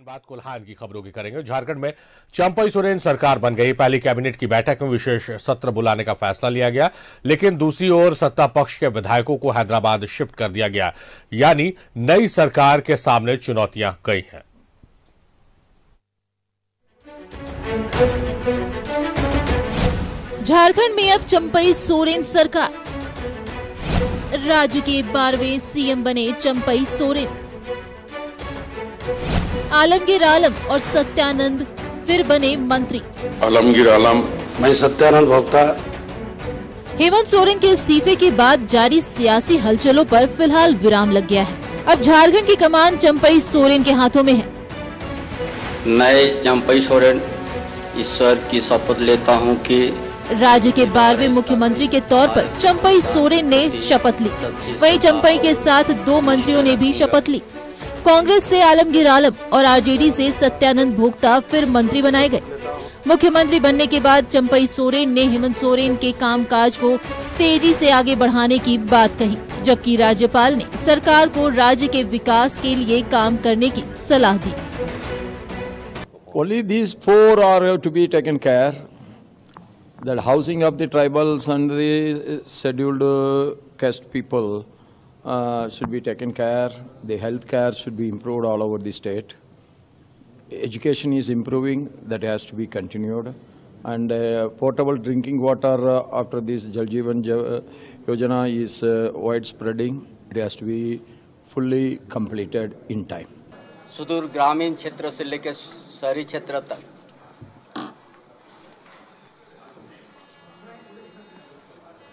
बात कोल्हान की खबरों की करेंगे। झारखंड में चंपई सोरेन सरकार बन गई। पहली कैबिनेट की बैठक में विशेष सत्र बुलाने का फैसला लिया गया, लेकिन दूसरी ओर सत्ता पक्ष के विधायकों को हैदराबाद शिफ्ट कर दिया गया। यानी नई सरकार के सामने चुनौतियां कई हैं। झारखंड में अब चंपई सोरेन सरकार। राज्य के 12वें सीएम बने चंपई सोरेन। आलमगीर आलम और सत्यानंद फिर बने मंत्री। आलमगीर आलम, मैं सत्यानंद भोक्ता। हेमंत सोरेन के इस्तीफे के बाद जारी सियासी हलचलों पर फिलहाल विराम लग गया है। अब झारखंड की कमान चंपई सोरेन के हाथों में है। मैं चंपई सोरेन ईश्वर की शपथ लेता हूं कि राज्य के 12वें मुख्यमंत्री के तौर पर चंपई सोरेन ने शपथ ली। वहीं चंपई के साथ 2 मंत्रियों ने भी शपथ ली। कांग्रेस से आलमगीर आलम और आरजेडी से सत्यानंद भोक्ता फिर मंत्री बनाए गए। मुख्यमंत्री बनने के बाद चंपई सोरेन ने हेमंत सोरेन के कामकाज को तेजी से आगे बढ़ाने की बात कही, जबकि राज्यपाल ने सरकार को राज्य के विकास के लिए काम करने की सलाह दी। Only these 4 are to be taken care. That housing of the tribals and the scheduled caste people should be taken care. The health care should be improved all over the state. Education is improving, that has to be continued. And portable drinking water after this Jal Jeevan Yojana is widespreading. It has to be fully completed in time. सुदूर ग्रामीण क्षेत्र से लेकर शहरी क्षेत्र तक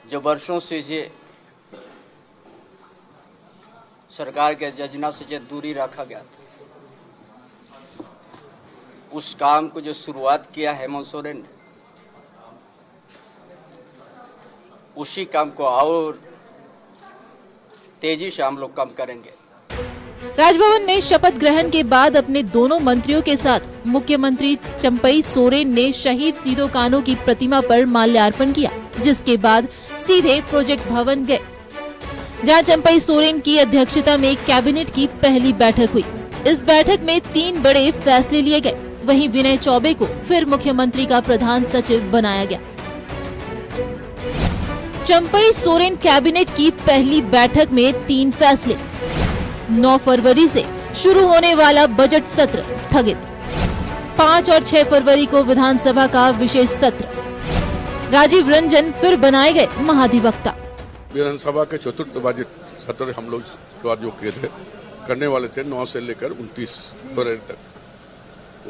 जो वर्षों से ये सरकार के योजना से जो दूरी रखा गया था, उस काम को जो शुरुआत किया हेमंत सोरेन ने, उसी काम को और तेजी से हम लोग काम करेंगे। राजभवन में शपथ ग्रहण के बाद अपने दोनों मंत्रियों के साथ मुख्यमंत्री चंपई सोरेन ने शहीद सीदो कान्हू की प्रतिमा पर माल्यार्पण किया, जिसके बाद सीधे प्रोजेक्ट भवन गए, जहां चंपई सोरेन की अध्यक्षता में कैबिनेट की पहली बैठक हुई। इस बैठक में 3 बड़े फैसले लिए गए। वहीं विनय चौबे को फिर मुख्यमंत्री का प्रधान सचिव बनाया गया। चंपई सोरेन कैबिनेट की पहली बैठक में 3 फैसले। 9 फरवरी से शुरू होने वाला बजट सत्र स्थगित। 5 और 6 फरवरी को विधानसभा का विशेष सत्र। राजीव रंजन फिर बनाए गए महाधिवक्ता। विधानसभा के चतुर्थ बजट सत्र हम लोग जो किए थे, करने वाले थे 9 से लेकर 29 फरवरी तक,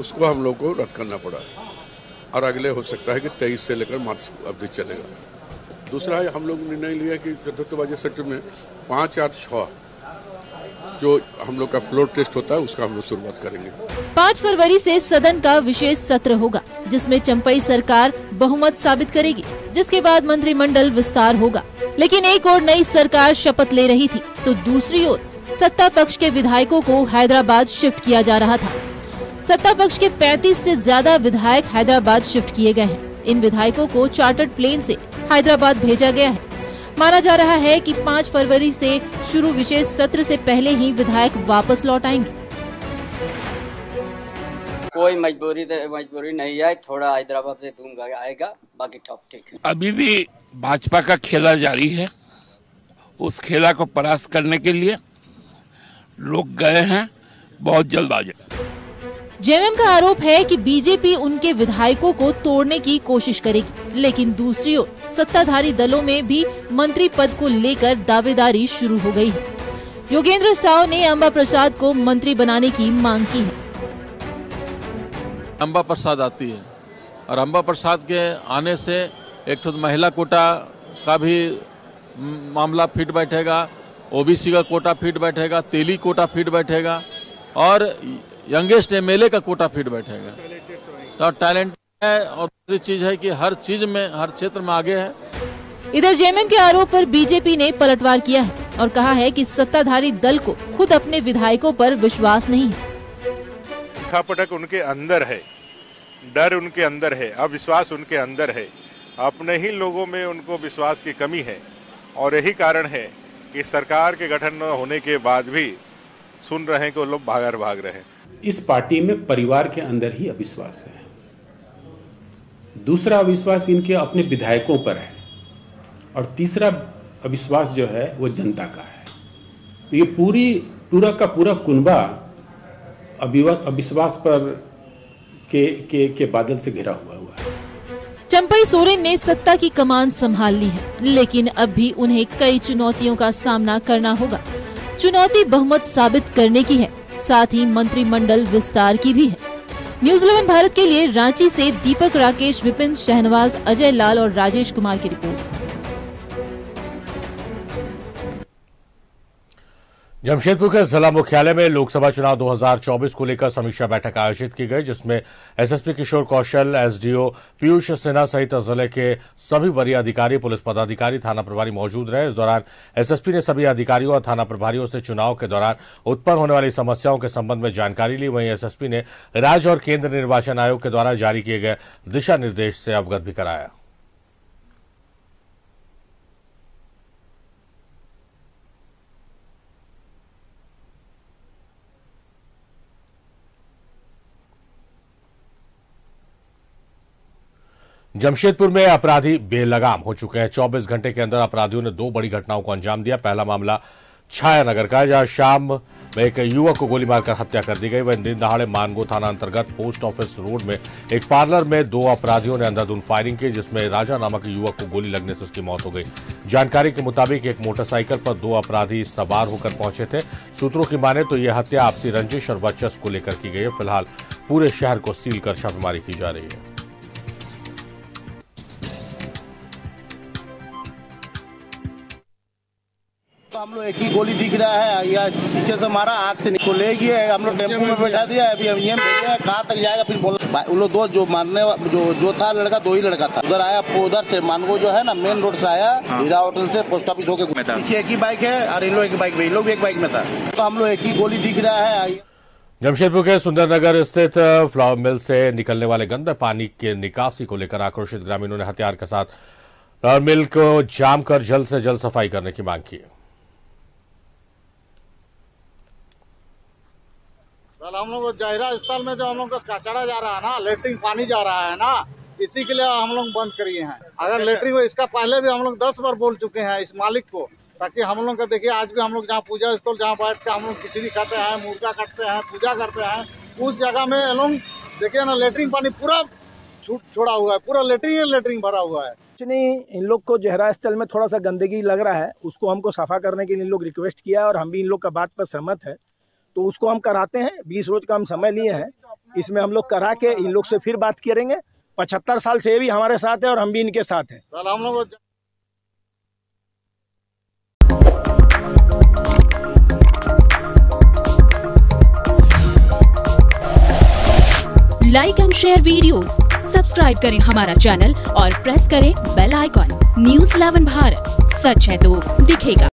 उसको हम लोग को रद्द करना पड़ा और अगले हो सकता है कि 23 से लेकर मार्च अवधि चलेगा। दूसरा है, हम लोग निर्णय लिया कि चतुर्थ बजट सत्र में 5 और 6 जो हम लोग का फ्लोर टेस्ट होता है, उसका हम लोग शुरुआत करेंगे। 5 फरवरी से सदन का विशेष सत्र होगा, जिसमें चंपई सरकार बहुमत साबित करेगी, जिसके बाद मंत्रिमंडल विस्तार होगा। लेकिन एक और नई सरकार शपथ ले रही थी, तो दूसरी ओर सत्ता पक्ष के विधायकों को हैदराबाद शिफ्ट किया जा रहा था। सत्ता पक्ष के 35 से ज्यादा विधायक हैदराबाद शिफ्ट किए गए हैं। इन विधायकों को चार्टर्ड प्लेन से हैदराबाद भेजा गया है। माना जा रहा है कि 5 फरवरी से शुरू विशेष सत्र से पहले ही विधायक वापस लौट आएंगे। कोई मजबूरी नहीं है, थोड़ा हैदराबाद से दूंगा आएगा, बाकी ठीक है। अभी भी भाजपा का खेला जारी है। उस खेला को परास्त करने के लिए लोग गए हैं, बहुत जल्द आ जाए। जेएमएम का आरोप है कि बीजेपी उनके विधायकों को तोड़ने की कोशिश करेगी, लेकिन दूसरी ओर सत्ताधारी दलों में भी मंत्री पद को लेकर दावेदारी शुरू हो गई है। योगेंद्र साव ने अंबा प्रसाद को मंत्री बनाने की मांग की है। अंबा प्रसाद आती है और अंबा प्रसाद के आने से एक तो महिला कोटा का भी मामला फिट बैठेगा, ओबीसी का कोटा फिट बैठेगा, तेली कोटा फिट बैठेगा और यंगेस्ट एमएलए का कोटा फिट बैठेगा। तो टैलेंट है और दूसरी चीज है कि हर चीज में, हर क्षेत्र में आगे है। इधर जेएमएम के आरोप पर बीजेपी ने पलटवार किया है और कहा है कि सत्ताधारी दल को खुद अपने विधायकों पर विश्वास नहीं है। पटक उनके अंदर है, डर उनके अंदर है, अविश्वास उनके अंदर है, अपने ही लोगों में उनको विश्वास की कमी है और यही कारण है कि सरकार के गठन होने के बाद भी सुन रहे हैं कि वो लोग भाग रहे हैं। इस पार्टी में परिवार के अंदर ही अविश्वास है। दूसरा अविश्वास इनके अपने विधायकों पर है और तीसरा अविश्वास जो है वो जनता का है। तो ये पूरा का पूरा कुनबा अविश्वास पर के बादल से घिरा हुआ है। चंपई सोरेन ने सत्ता की कमान संभाल ली है, लेकिन अब भी उन्हें कई चुनौतियों का सामना करना होगा। चुनौती बहुमत साबित करने की है, साथ ही मंत्रिमंडल विस्तार की भी है। न्यूज़ 11 भारत के लिए रांची से दीपक, राकेश, विपिन, शहनवाज, अजय लाल और राजेश कुमार की रिपोर्ट। जमशेदपुर के जिला मुख्यालय में लोकसभा चुनाव 2024 को लेकर समीक्षा बैठक आयोजित की गई, जिसमें एसएसपी किशोर कौशल, एसडीओ पीयूष सिन्हा सहित जिले के सभी वरीय अधिकारी, पुलिस पदाधिकारी, थाना प्रभारी मौजूद रहे। इस दौरान एसएसपी ने सभी अधिकारियों और थाना प्रभारियों से चुनाव के दौरान उत्पन्न होने वाली समस्याओं के संबंध में जानकारी ली। वहीं एसएसपी ने राज्य और केंद्र निर्वाचन आयोग के द्वारा जारी किए गए दिशा निर्देश से अवगत भी कराया। जमशेदपुर में अपराधी बेलगाम हो चुके हैं। 24 घंटे के अंदर अपराधियों ने 2 बड़ी घटनाओं को अंजाम दिया। पहला मामला छायानगर का है, जहां शाम में एक युवक को गोली मारकर हत्या कर दी गई। वहीं दिन दहाड़े मानगो थाना अंतर्गत पोस्ट ऑफिस रोड में एक पार्लर में 2 अपराधियों ने अंधाधुंध फायरिंग की, जिसमें राजा नामक युवक को गोली लगने से उसकी मौत हो गई। जानकारी के मुताबिक एक मोटरसाइकिल पर 2 अपराधी सवार होकर पहुंचे थे। सूत्रों की माने तो यह हत्या आपसी रंजिश और वर्चस्व को लेकर की गई है। फिलहाल पूरे शहर को सील कर छापेमारी की जा रही है। तो हम लोग एक ही गोली दिख रहा है, या पीछे से मारा, आग से निकल ले गया। हम लोग टेम्पो में बैठा दिया, अभी हम ये भेजे हैं, कहाँ तक जाएगा फिर बोलो। उन लोग 2 जो मारने जो था लड़का, 2 ही लड़का था। उधर आया, उधर से मानगो जो है ना मेन रोड से आया, हीरा होटल से पोस्ट ऑफिस होके पीछे एक ही बाइक है और इन लोग एक बाइक में, इन लोग भी एक बाइक में था। तो हम लोग एक ही गोली दिख रहा है। जमशेदपुर के सुंदरनगर स्थित फ्लावर मिल से निकलने वाले गंदे पानी के निकासी को लेकर आक्रोशित ग्रामीणों ने हथियार के साथ फ्लावर मिल को जाम कर जल्द से जल्द सफाई करने की मांग की। हम लोग जाहिरा स्थल में जो हम लोग का कचरा जा रहा है ना, लेटरिन पानी जा रहा है ना, इसी के लिए हम लोग बंद करिए हैं। अगर लेटरिन को, इसका पहले भी हम लोग 10 बार बोल चुके हैं इस मालिक को, ताकि हम लोग का देखिए, आज भी हम लोग जहाँ पूजा स्थल, जहाँ बैठ के हम लोग खिचड़ी खाते हैं, मुर्गा काटते हैं, पूजा करते हैं, उस जगह में लोग देखिए ना लेटरिन पानी पूरा छोड़ा हुआ है, पूरा लेटरिन भरा हुआ है। नहीं, इन लोग को जहरा स्थल में थोड़ा सा गंदगी लग रहा है, उसको हमको सफा करने के लिए इन लोग रिक्वेस्ट किया है और हम भी इन लोग का बात पर सहमत है, तो उसको हम कराते हैं। 20 रोज का हम समय लिए हैं, इसमें हम लोग करा के इन लोग से फिर बात करेंगे। 75 साल से ये भी हमारे साथ है और हम भी इनके साथ हैं। हम लोग like and share videos, subscribe करें हमारा चैनल और प्रेस करें बेल आइकॉन। न्यूज़ 11 भारत, सच है तो दिखेगा।